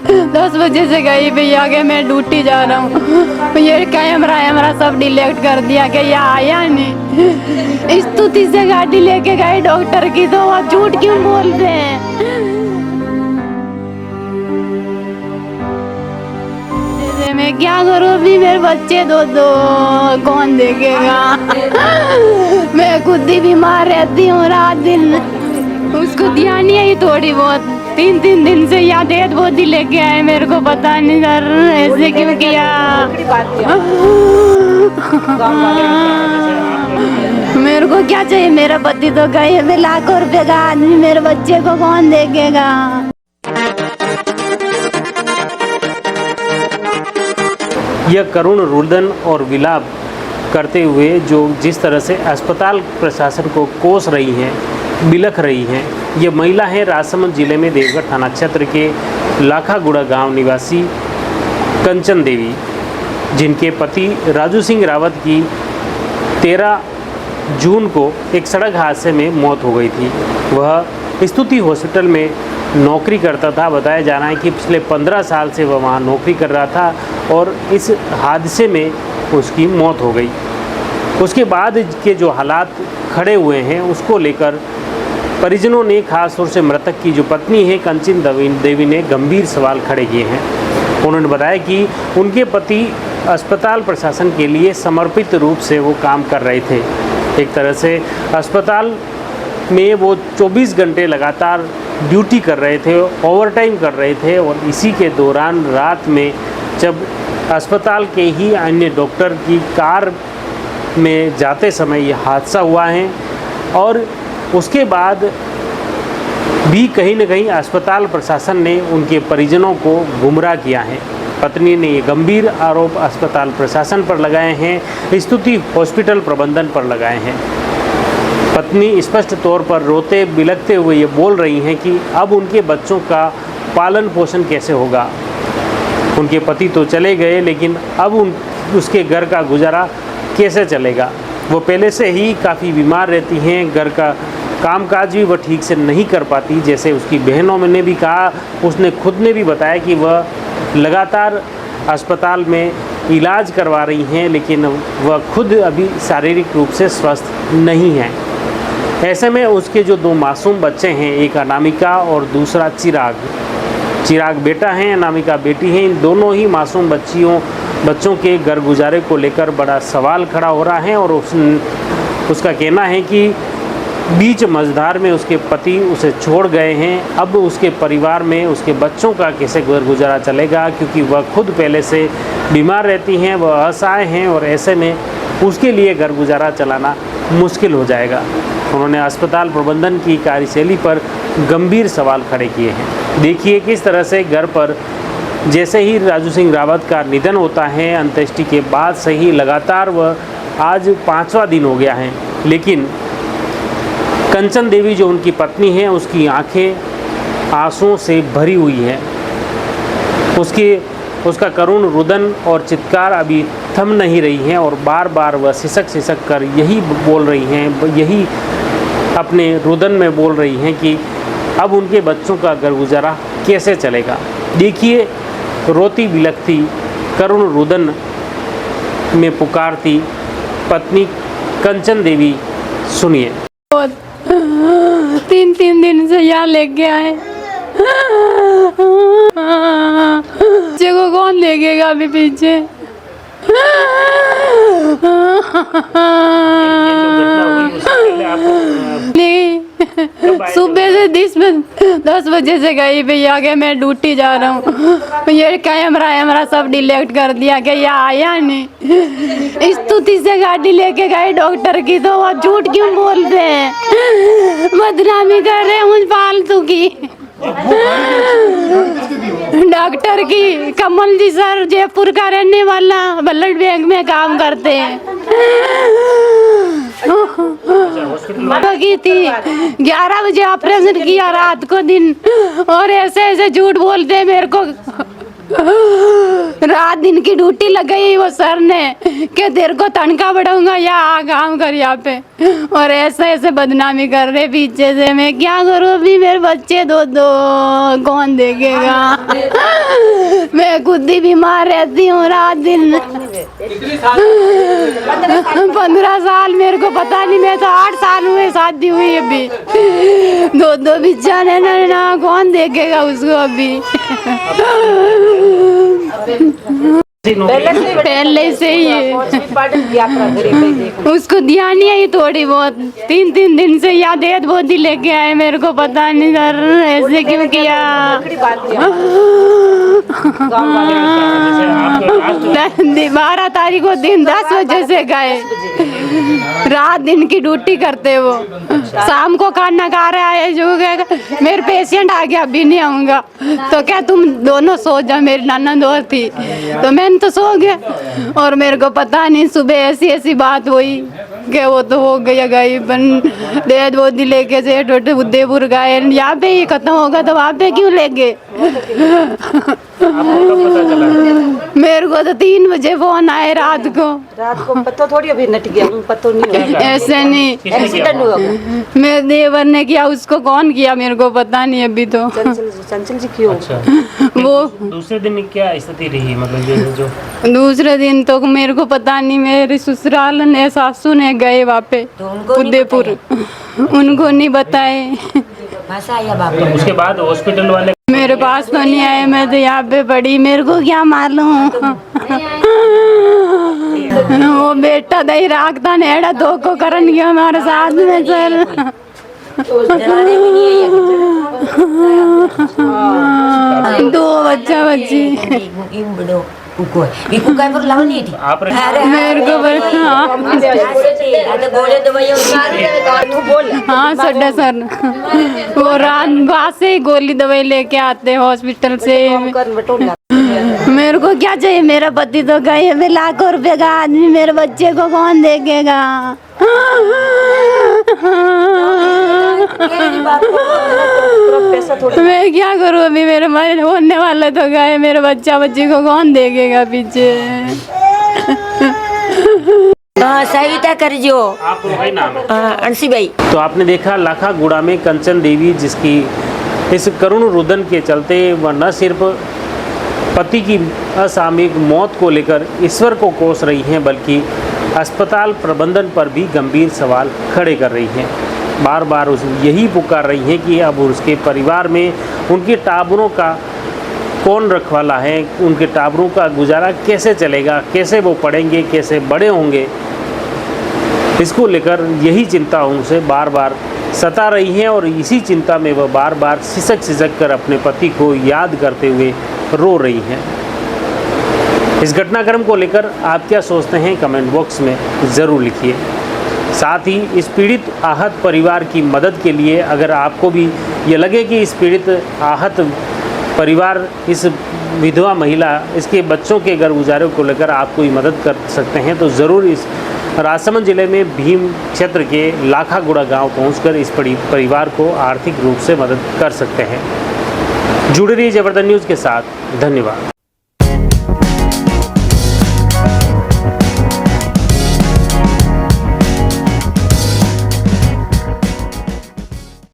10 बजे से गई भैया के मैं ड्यूटी जा रहा हूँ। ये कैमरा सब डिलीट कर दिया कि ये आया नहीं। स्तुति से गाड़ी लेके गए डॉक्टर की, तो आप झूठ क्यों बोलते हैं? मैं क्या करूँ अभी, मेरे बच्चे दो कौन देखेगा? मैं खुद ही बीमार रहती हूँ रात दिन, उसको ध्यान नहीं है थोड़ी बहुत। 3 दिन से याद बहुत ही लेके आए, मेरे को पता नहीं सर ऐसे क्यों किया। मेरे को क्या चाहिए, मेरा पति तो गए, मैं लाखों रुपए का आदमी, मेरे बच्चे को कौन देखेगा? यह करुण रुदन और विलाप करते हुए जो जिस तरह से अस्पताल प्रशासन को कोस रही हैं, बिलख रही हैं, ये महिला है राजसमंद जिले में देवगढ़ थाना क्षेत्र के लाखागुड़ा गांव निवासी कंचन देवी, जिनके पति राजू सिंह रावत की 13 जून को एक सड़क हादसे में मौत हो गई थी। वह स्तुति हॉस्पिटल में नौकरी करता था। बताया जा रहा है कि पिछले 15 साल से वह वहाँ नौकरी कर रहा था और इस हादसे में उसकी मौत हो गई। उसके बाद के जो हालात खड़े हुए हैं उसको लेकर परिजनों ने, खास तौर से मृतक की जो पत्नी है कंचन देवी ने गंभीर सवाल खड़े किए हैं। उन्होंने बताया कि उनके पति अस्पताल प्रशासन के लिए समर्पित रूप से वो काम कर रहे थे। एक तरह से अस्पताल में वो 24 घंटे लगातार ड्यूटी कर रहे थे, ओवरटाइम कर रहे थे, और इसी के दौरान रात में जब अस्पताल के ही अन्य डॉक्टर की कार में जाते समय ये हादसा हुआ है, और उसके बाद भी कहीं न कहीं अस्पताल प्रशासन ने उनके परिजनों को गुमराह किया है। पत्नी ने ये गंभीर आरोप अस्पताल प्रशासन पर लगाए हैं, स्तुति हॉस्पिटल प्रबंधन पर लगाए हैं। पत्नी स्पष्ट तौर पर रोते बिलखते हुए ये बोल रही हैं कि अब उनके बच्चों का पालन पोषण कैसे होगा। उनके पति तो चले गए, लेकिन अब उसके घर का गुजारा कैसे चलेगा। वो पहले से ही काफ़ी बीमार रहती हैं, घर का कामकाज भी वह ठीक से नहीं कर पाती। जैसे उसकी बहनों ने भी कहा, उसने खुद ने भी बताया कि वह लगातार अस्पताल में इलाज करवा रही हैं, लेकिन वह खुद अभी शारीरिक रूप से स्वस्थ नहीं है। ऐसे में उसके जो 2 मासूम बच्चे हैं, एक अनामिका और दूसरा चिराग बेटा है, अनामिका बेटी है। इन दोनों ही मासूम बच्चों के घर गुजारे को लेकर बड़ा सवाल खड़ा हो रहा है, और उसका कहना है कि बीच मझधार में उसके पति उसे छोड़ गए हैं। अब उसके परिवार में उसके बच्चों का कैसे घर गुजारा चलेगा, क्योंकि वह खुद पहले से बीमार रहती हैं, वह असहाय हैं, और ऐसे में उसके लिए घर गुजारा चलाना मुश्किल हो जाएगा। उन्होंने अस्पताल प्रबंधन की कार्यशैली पर गंभीर सवाल खड़े किए हैं। देखिए किस तरह से घर पर जैसे ही राजू सिंह रावत का निधन होता है, अंत्येष्टि के बाद से ही लगातार वह आज 5वां दिन हो गया है, लेकिन कंचन देवी जो उनकी पत्नी है, उसकी आंखें आंसुओं से भरी हुई है। उसका करुण रुदन और चित्कार अभी थम नहीं रही हैं, और बार बार वह सिसक कर यही बोल रही हैं, यही अपने रुदन में बोल रही हैं कि अब उनके बच्चों का घर गुजारा कैसे चलेगा। देखिए रोती बिलखती करुण रुदन में पुकारती पत्नी कंचन देवी, सुनिए। 3 दिन से यहाँ लेके आए, बच्चे को कौन देखेगा अभी पीछे? सुबह से 10 बजे से गई भैया के मैं ड्यूटी जा रहा हूँ। ये कैमरा सब डिलीट कर दिया कि ये आया नहीं। स्तुति से गाड़ी लेके गए डॉक्टर की, तो वो झूठ क्यों बोलते हैं? बदनामी कर रहे हैं मुझ फालतू की। डॉक्टर की कमल जी सर, जयपुर का रहने वाला, ब्लड बैंक में काम करते हैं। की थी 11 बजे ऑपरेशन किया रात को दिन, और ऐसे झूठ बोलते हैं मेरे को। रात दिन की ड्यूटी लग गई वो सर ने कि तेरे को तनख्वाह बढ़ाऊंगा या आ काम कर यहाँ पे, और ऐसे ऐसे बदनामी कर रहे पीछे से। मैं क्या करूँ अभी, मेरे बच्चे दो कौन देखेगा। मैं खुद ही बीमार रहती हूँ रात दिन। 15 साल मेरे को पता नहीं, मैं तो 8 साल हुए शादी हुई अभी। दो बच्चा ना कौन देखेगा उसको अभी। पहले से ही है। उसको दिया नहीं है थोड़ी बहुत, 3 दिन से याद बहुत ही लेके आए। मेरे को पता नहीं सर ऐसे क्यों किया। 12 तारीख को दिन 10 बजे से गए, रात दिन की ड्यूटी करते वो। शाम को खाना खा रहा है जो मेरे पेशेंट आ गया अभी नहीं आऊंगा, तो क्या तुम दोनों सो जाओ। मेरी ननद और थी तो मैंने तो सो गया, और मेरे को पता नहीं सुबह ऐसी बात हुई कि वो तो हो गया गई डेद वो लेके से उदयपुर गए। यहाँ पे ही खत्म होगा तो वहाँ पे क्यों ले गए। मेरे को तो 3 बजे फोन आए रात को पता थोड़ी अभी नट गया, पता नहीं ऐसे नहीं एक्सीडेंट हुआ। मेरे देवर ने किया, उसको कौन किया मेरे को पता नहीं अभी तो। चंचल जी क्यों? वो दूसरे दिन क्या स्थिति रही, मतलब जो दूसरे दिन तो मेरे को पता नहीं। मेरे ससुराल ने सासू ने गए वहाँ पे उदयपुर, उनको नहीं बताए। तो उसके बाद हॉस्पिटल वाले मेरे पास तो नहीं आए, मैं तो यहाँ पे पड़ी, मेरे को क्या मालूम। वो बेटा दही राखता नेड़ा दो को करन गया हमारे साथ में सर। दो बच्चा बच्ची आप मेरे को हाँ सर वो रात बाद से ही गोली दवाई लेके आते हॉस्पिटल से। मेरे को क्या चाहिए, मेरा पति तो गए, मैं लाखों रुपए का आदमी, मेरे बच्चे को कौन देखेगा। मैं क्या करूँ अभी, मेरे मन होने वाले तो गए, मेरे बच्ची को कौन देखेगा पीछे। सविता कर जो आपको भाई नाम है अंशी भाई। तो आपने देखा लाखागुड़ा में कंचन देवी, जिसकी इस करुण रुदन के चलते वह न सिर्फ पति की असामयिक मौत को लेकर ईश्वर को कोस रही हैं, बल्कि अस्पताल प्रबंधन पर भी गंभीर सवाल खड़े कर रही हैं। बार बार उस यही पुकार रही हैं कि अब उसके परिवार में उनके टाबरों का कौन रखवाला है, उनके टाबरों का गुजारा कैसे चलेगा, कैसे वो पढ़ेंगे, कैसे बड़े होंगे। इसको लेकर यही चिंता उनसे बार बार सता रही है, और इसी चिंता में वह बार बार सिसक कर अपने पति को याद करते हुए रो रही हैं। इस घटनाक्रम को लेकर आप क्या सोचते हैं, कमेंट बॉक्स में ज़रूर लिखिए। साथ ही इस पीड़ित आहत परिवार की मदद के लिए अगर आपको भी ये लगे कि इस पीड़ित आहत परिवार, इस विधवा महिला, इसके बच्चों के घर गुजारे को लेकर आप कोई मदद कर सकते हैं, तो ज़रूर इस राजसमंद जिले में भीम क्षेत्र के लाखागुड़ा गांव पहुंचकर इस परिवार को आर्थिक रूप से मदद कर सकते हैं। जुड़े रहिए जबरदस्त न्यूज़ के साथ। धन्यवाद।